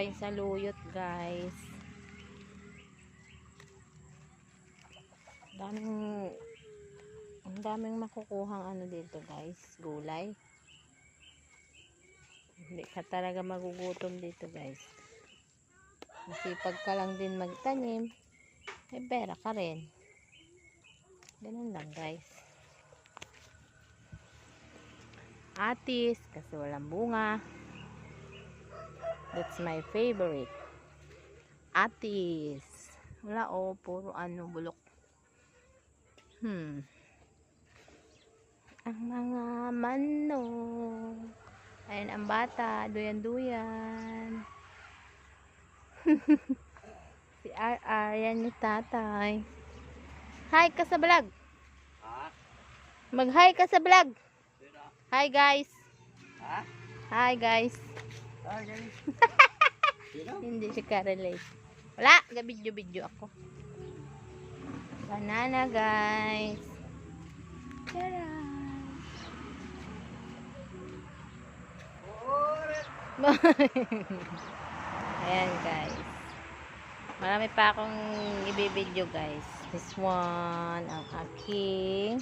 tayo sa luyot, guys. Ang daming makukuhang ano dito, guys, gulay. Hindi ka talaga magugutom dito, guys. Masipag ka lang din magtanim, may pera ka rin. Ganun lang, guys. Atis, kasi walang bunga. That's my favorite. Atis. Wala, oh, puro ano, bulok. Ang mga manok. Ayan ang bata, duyan-duyan. Si RR, yan ni tatay. Hi ka sa vlog. Mag-hi ka sa vlog. Hi guys. Hi guys. Hindi siya ka-relate. Wala, ga-video-video ako. Banana guys. Tara. Ayan guys. Marami pa akong i-video guys. This one ang aking